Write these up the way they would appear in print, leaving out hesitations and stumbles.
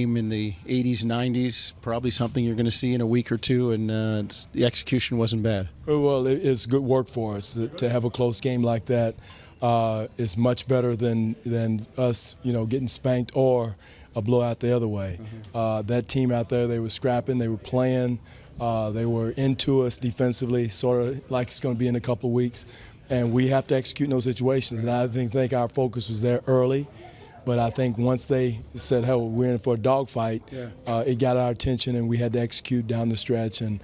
game in the 80s, 90s, probably something you're going to see in a week or two, and the execution wasn't bad. Well, it's good work for us to have a close game like that. Is much better than us, getting spanked or a blowout the other way. That team out there, they were scrapping, they were playing, they were into us defensively, sort of like it's going to be in a couple of weeks. And we have to execute in those situations. And I think our focus was there early. But I think once they said, "Hey, we're in for a dogfight," it got our attention, and we had to execute down the stretch. And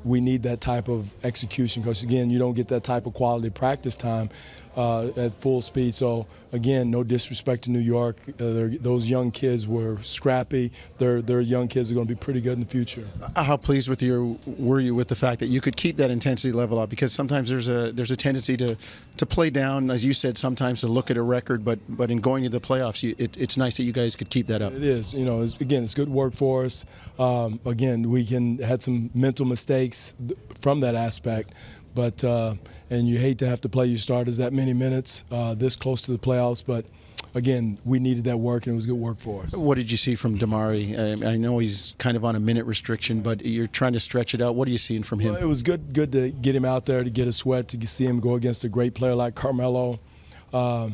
we need that type of execution because, again, you don't get that type of quality practice time at full speed. So, again, no disrespect to New York. Those young kids were scrappy. Their young kids are going to be pretty good in the future. How pleased were you with the fact that you could keep that intensity level up? Because sometimes there's a tendency to play down, as you said, sometimes to look at a record. But in going into the playoffs, it's nice that you guys could keep that up. It is. It's good work for us. Again, we had some mental mistakes from that aspect. But and you hate to have to play your starters that many minutes this close to the playoffs. But, again, we needed that work, and it was good work for us. What did you see from Damari? I know he's kind of on a minute restriction, but you're trying to stretch it out. What are you seeing from him? Well, it was good to get him out there, to get a sweat, to see him go against a great player like Carmelo. I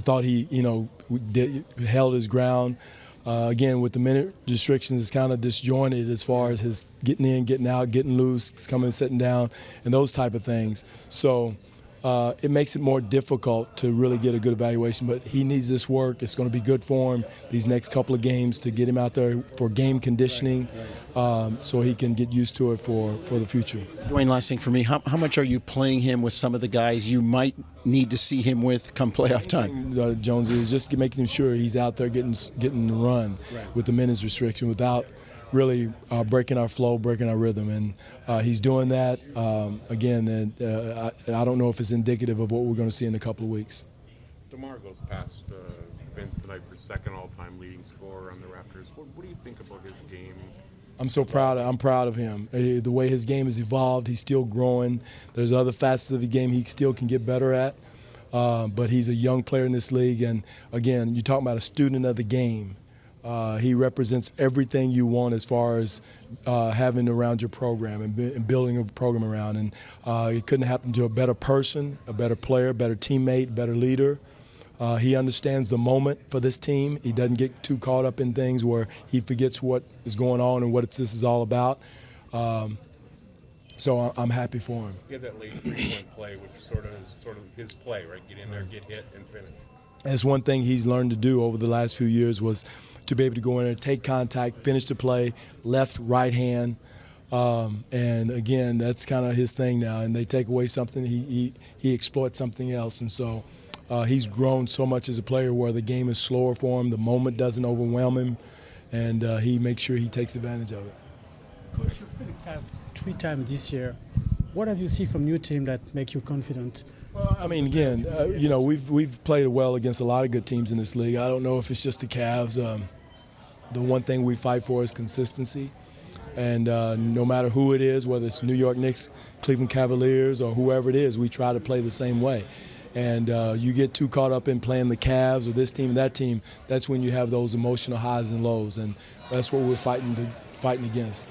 thought he, held his ground. Again, with the minute restrictions, it's kind of disjointed as far as his getting in, getting out, getting loose, coming, sitting down, and those type of things. So it makes it more difficult to really get a good evaluation. But he needs this work. It's going to be good for him these next couple of games to get him out there for game conditioning so he can get used to it for the future. Dwane, last thing for me, how much are you playing him with some of the guys you might need to see him with come playoff time? Jones is just making sure he's out there getting the run with the minutes restriction without really breaking our flow, breaking our rhythm. And he's doing that. Again, I don't know if it's indicative of what we're going to see in a couple of weeks. DeMar goes past Vince tonight for second all-time leading scorer on the Raptors. What do you think about his game? I'm so proud. I'm proud of him. The way his game has evolved, he's still growing. There's other facets of the game he still can get better at. But he's a young player in this league. And, again, you're talking about a student of the game. He represents everything you want as far as having around your program and building a program around. And it couldn't happen to a better person, a better player, better teammate, better leader. He understands the moment for this team. He doesn't get too caught up in things where he forgets what is going on and what this is all about. So I'm happy for him. He had that late three-point play, which sort of his play, right? Get in there, get hit, and finish. That's one thing he's learned to do over the last few years was to be able to go in there, take contact, finish the play, left, right hand. And, again, that's kind of his thing now. And they take away something, he exploits something else. And so he's grown so much as a player where the game is slower for him, the moment doesn't overwhelm him, and he makes sure he takes advantage of it. Coach, you've played the Cavs 3 times this year. What have you seen from your team that make you confident? Well, I mean, again, we've played well against a lot of good teams in this league. I don't know if it's just the Cavs. The one thing we fight for is consistency. And no matter who it is, whether it's New York Knicks, Cleveland Cavaliers, or whoever it is, we try to play the same way. And you get too caught up in playing the Cavs or this team and that team, that's when you have those emotional highs and lows. And that's what we're fighting against.